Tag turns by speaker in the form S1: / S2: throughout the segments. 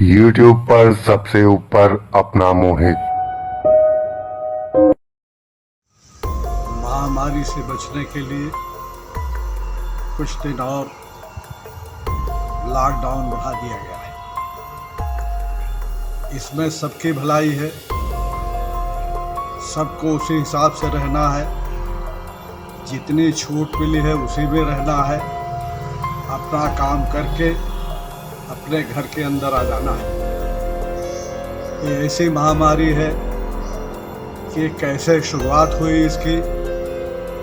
S1: YouTube पर सबसे ऊपर अपना मोहित।
S2: महामारी से बचने के लिए कुछ दिन और लॉकडाउन बढ़ा दिया गया है। इसमें सबकी भलाई है, सबको उसी हिसाब से रहना है, जितनी छूट मिली है उसी में रहना है, अपना काम करके अपने घर के अंदर आ जाना है। ये ऐसी महामारी है कि कैसे शुरुआत हुई इसकी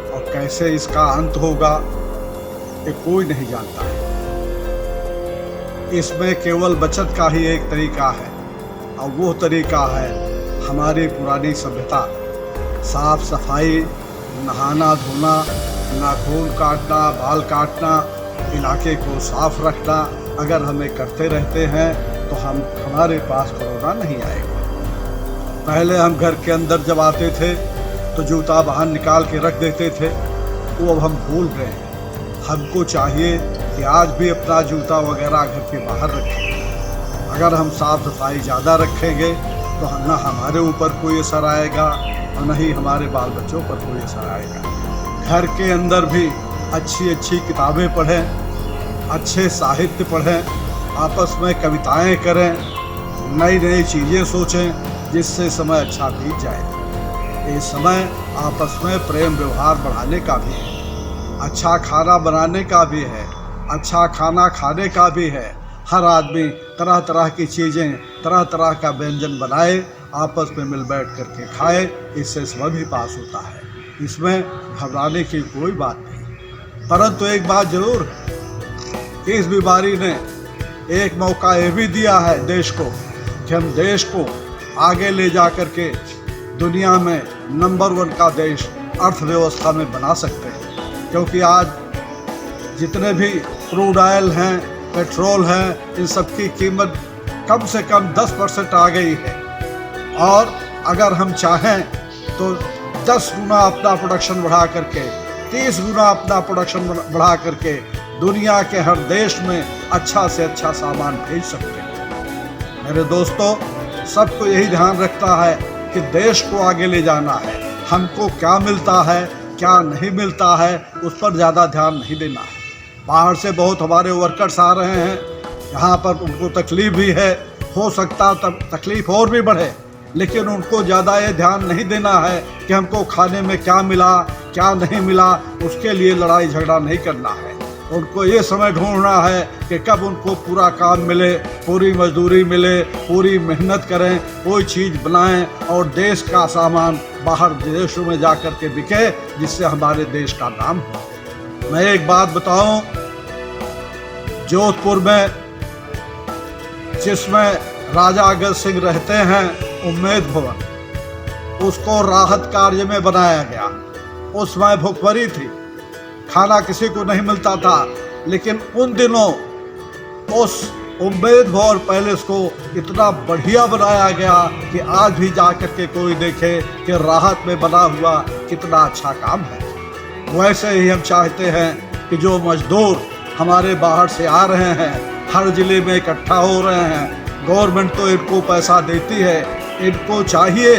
S2: और कैसे इसका अंत होगा ये कोई नहीं जानता है। इसमें केवल बचत का ही एक तरीका है और वो तरीका है हमारी पुरानी सभ्यता, साफ सफाई, नहाना धोना, नाखून काटना, बाल काटना, इलाके को साफ रखना। अगर हमें करते रहते हैं तो हमारे पास कोरोना नहीं आएगा। पहले हम घर के अंदर जब आते थे तो जूता बाहर निकाल के रख देते थे, वो अब हम भूल गए हैं। हमको चाहिए कि आज भी अपना जूता वगैरह घर के बाहर रखें। अगर हम साफ सफाई ज़्यादा रखेंगे तो न हमारे ऊपर कोई असर आएगा और न ही हमारे बाल बच्चों पर कोई असर आएगा। घर के अंदर भी अच्छी अच्छी किताबें पढ़ें, अच्छे साहित्य पढ़ें, आपस में कविताएं करें, नई नई चीज़ें सोचें, जिससे समय अच्छा बीत जाए। ये समय आपस में प्रेम व्यवहार बढ़ाने का भी है, अच्छा खाना बनाने का भी है, अच्छा खाना खाने का भी है। हर आदमी तरह तरह की चीज़ें, तरह तरह का व्यंजन बनाए, आपस में मिल बैठ करके खाए, इससे समय भी पास होता है। इसमें घबराने की कोई बात नहीं। परंतु एक बात जरूर है, इस बीमारी ने एक मौका ये भी दिया है देश को कि हम देश को आगे ले जा कर के दुनिया में नंबर 1 का देश अर्थव्यवस्था में बना सकते हैं। क्योंकि आज जितने भी क्रूड ऑयल हैं, पेट्रोल हैं, इन सब की कीमत कम से कम 10% आ गई है। और अगर हम चाहें तो 10 गुना अपना प्रोडक्शन बढ़ा करके, 30 गुना अपना प्रोडक्शन बढ़ा करके दुनिया के हर देश में अच्छा से अच्छा सामान भेज सकते हैं। मेरे दोस्तों, सबको यही ध्यान रखना है कि देश को आगे ले जाना है। हमको क्या मिलता है, क्या नहीं मिलता है, उस पर ज़्यादा ध्यान नहीं देना है। बाहर से बहुत हमारे वर्कर्स आ रहे हैं, यहाँ पर उनको तकलीफ़ भी है, हो सकता तब तकलीफ़ और भी बढ़े, लेकिन उनको ज़्यादा ये ध्यान नहीं देना है कि हमको खाने में क्या मिला, क्या नहीं मिला। उसके लिए लड़ाई झगड़ा नहीं करना है। उनको ये समय ढूंढना है कि कब उनको पूरा काम मिले, पूरी मजदूरी मिले, पूरी मेहनत करें, कोई चीज़ बनाएं और देश का सामान बाहर देशों में जा कर के बिके, जिससे हमारे देश का नाम हो। मैं एक बात बताऊं, जोधपुर में जिसमें राजा अगस्त सिंह रहते हैं, उम्मेद भवन, उसको राहत कार्य में बनाया गया। उसमें भुखमरी थी, खाना किसी को नहीं मिलता था, लेकिन उन दिनों उस उम्मेद भवन पैलेस को इतना बढ़िया बनाया गया कि आज भी जा कर के कोई देखे कि राहत में बना हुआ कितना अच्छा काम है। वैसे ही हम चाहते हैं कि जो मजदूर हमारे बाहर से आ रहे हैं, हर ज़िले में इकट्ठा हो रहे हैं, गवर्नमेंट तो इनको पैसा देती है, इनको चाहिए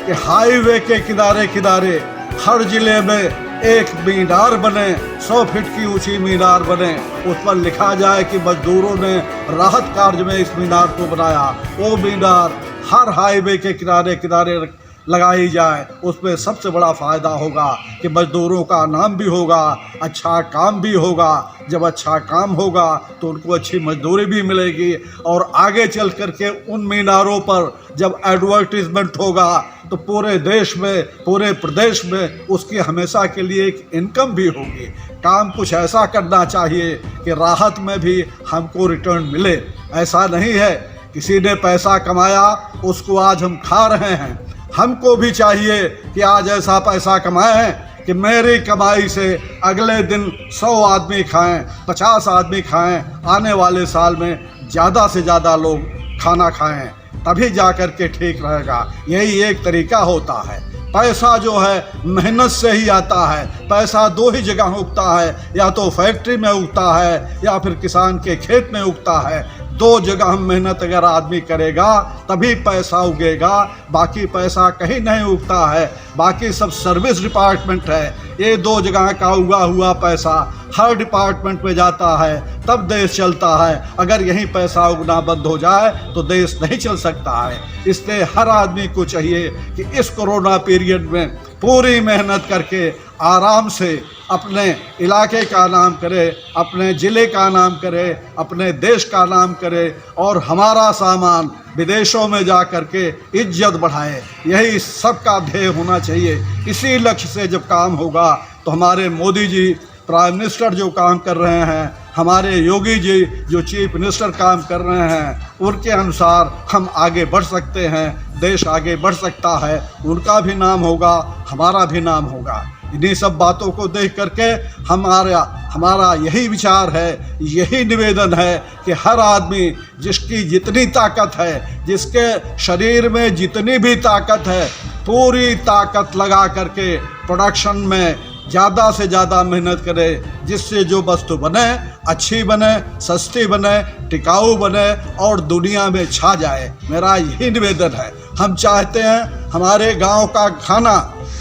S2: कि हाईवे के किनारे किनारे हर ज़िले में एक मीनार बने, 100 फीट की ऊंची मीनार बने। उस पर लिखा जाए कि मजदूरों ने राहत कार्य में इस मीनार को बनाया। वो मीनार हर हाईवे के किनारे किनारे लगाई जाए। उसमें सबसे बड़ा फ़ायदा होगा कि मजदूरों का नाम भी होगा, अच्छा काम भी होगा। जब अच्छा काम होगा तो उनको अच्छी मजदूरी भी मिलेगी और आगे चल कर के उन मीनारों पर जब एडवर्टीजमेंट होगा तो पूरे देश में, पूरे प्रदेश में उसकी हमेशा के लिए एक इनकम भी होगी। काम कुछ ऐसा करना चाहिए कि राहत में भी हमको रिटर्न मिले। ऐसा नहीं है किसी ने पैसा कमाया उसको आज हम खा रहे हैं। हमको भी चाहिए कि आज ऐसा पैसा कमाएं कि मेरी कमाई से अगले दिन 100 आदमी खाएं, 50 आदमी खाएं, आने वाले साल में ज़्यादा से ज़्यादा लोग खाना खाएं, तभी जा कर के ठीक रहेगा। यही एक तरीका होता है। पैसा जो है मेहनत से ही आता है। पैसा दो ही जगह उगता है, या तो फैक्ट्री में उगता है या फिर किसान के खेत में उगता है। दो जगह हम मेहनत अगर आदमी करेगा तभी पैसा उगेगा, बाकी पैसा कहीं नहीं उगता है। बाकी सब सर्विस डिपार्टमेंट है, ये दो जगह का उगा हुआ पैसा हर डिपार्टमेंट में जाता है, तब देश चलता है। अगर यहीं पैसा उगना बंद हो जाए तो देश नहीं चल सकता है। इसलिए हर आदमी को चाहिए कि इस कोरोना पीरियड में पूरी मेहनत करके आराम से अपने इलाके का नाम करे, अपने ज़िले का नाम करे, अपने देश का नाम करे और हमारा सामान विदेशों में जा कर के इज्जत बढ़ाए। यही सबका ध्येय होना चाहिए। इसी लक्ष्य से जब काम होगा तो हमारे मोदी जी प्राइम मिनिस्टर जो काम कर रहे हैं, हमारे योगी जी जो चीफ मिनिस्टर काम कर रहे हैं, उनके अनुसार हम आगे बढ़ सकते हैं, देश आगे बढ़ सकता है। उनका भी नाम होगा, हमारा भी नाम होगा। इन्हीं सब बातों को देख करके हमारा यही विचार है, यही निवेदन है कि हर आदमी जिसकी जितनी ताकत है, जिसके शरीर में जितनी भी ताकत है, पूरी ताकत लगा करके प्रोडक्शन में ज़्यादा से ज़्यादा मेहनत करे, जिससे जो वस्तु बने अच्छी बने, सस्ती बने, टिकाऊ बने और दुनिया में छा जाए। मेरा यही निवेदन है। हम चाहते हैं हमारे गांव का खाना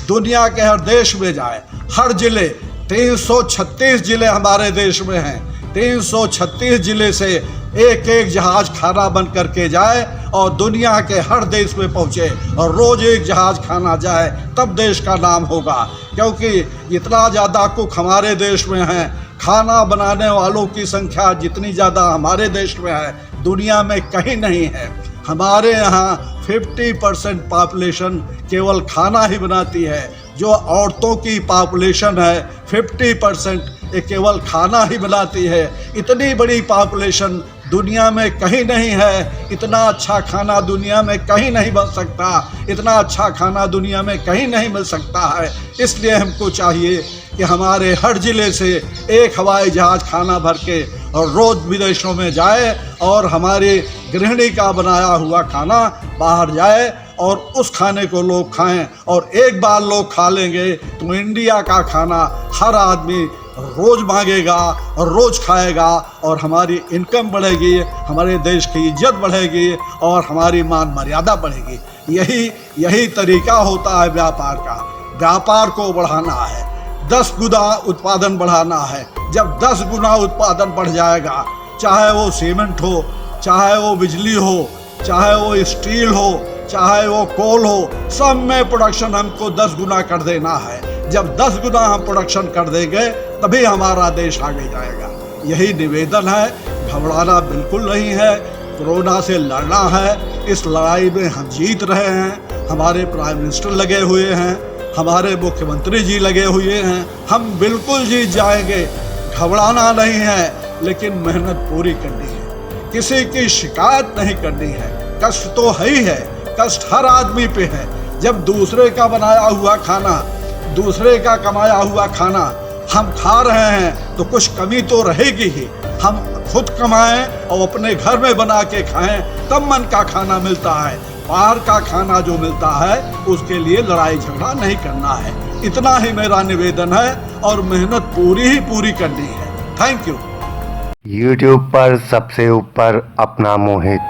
S2: दुनिया के हर देश में जाए। हर ज़िले 336 ज़िले हमारे देश में हैं, 336 ज़िले से एक एक जहाज़ खाना बन करके जाए और दुनिया के हर देश में पहुँचे और रोज़ एक जहाज़ खाना जाए, तब देश का नाम होगा। क्योंकि इतना ज़्यादा कुक हमारे देश में हैं, खाना बनाने वालों की संख्या जितनी ज़्यादा हमारे देश में है, दुनिया में कहीं नहीं है। हमारे यहाँ 50% पॉपुलेशन केवल खाना ही बनाती है। जो औरतों की पॉपुलेशन है 50% ये केवल खाना ही बनाती है। इतनी बड़ी पॉपुलेशन दुनिया में कहीं नहीं है। इतना अच्छा खाना दुनिया में कहीं नहीं बन सकता, इतना अच्छा खाना दुनिया में कहीं नहीं मिल सकता है। इसलिए हमको चाहिए कि हमारे हर ज़िले से एक हवाई जहाज़ खाना भर के और रोज़ विदेशों में जाए और हमारी गृहिणी का बनाया हुआ खाना बाहर जाए और उस खाने को लोग खाएं। और एक बार लोग खा लेंगे तो इंडिया का खाना हर आदमी रोज़ मांगेगा और रोज़ खाएगा और हमारी इनकम बढ़ेगी, हमारे देश की इज्जत बढ़ेगी और हमारी मान मर्यादा बढ़ेगी। यही तरीका होता है व्यापार का। व्यापार को बढ़ाना है, 10 गुना उत्पादन बढ़ाना है। जब 10 गुना उत्पादन बढ़ जाएगा, चाहे वो सीमेंट हो, चाहे वो बिजली हो, चाहे वो स्टील हो, चाहे वो कोल हो, सब में प्रोडक्शन हमको 10 गुना कर देना है। जब 10 गुना हम प्रोडक्शन कर देंगे तभी हमारा देश आगे जाएगा। यही निवेदन है। घबराना बिल्कुल नहीं है, कोरोना से लड़ना है। इस लड़ाई में हम जीत रहे हैं। हमारे प्राइम मिनिस्टर लगे हुए हैं, हमारे मुख्यमंत्री जी लगे हुए हैं। हम बिल्कुल जीत जाएंगे। घबराना नहीं है, लेकिन मेहनत पूरी करनी है। किसी की शिकायत नहीं करनी है। कष्ट तो है ही है, कष्ट हर आदमी पे है। जब दूसरे का बनाया हुआ खाना, दूसरे का कमाया हुआ खाना हम खा रहे हैं तो कुछ कमी तो रहेगी ही। हम खुद कमाएं और अपने घर में बना के खाएं, तब मन का खाना मिलता है। बाहर का खाना जो मिलता है उसके लिए लड़ाई झगड़ा नहीं करना है। इतना ही मेरा निवेदन है और मेहनत पूरी करनी है। Thank you.
S1: YouTube पर सबसे ऊपर अपना मोहित।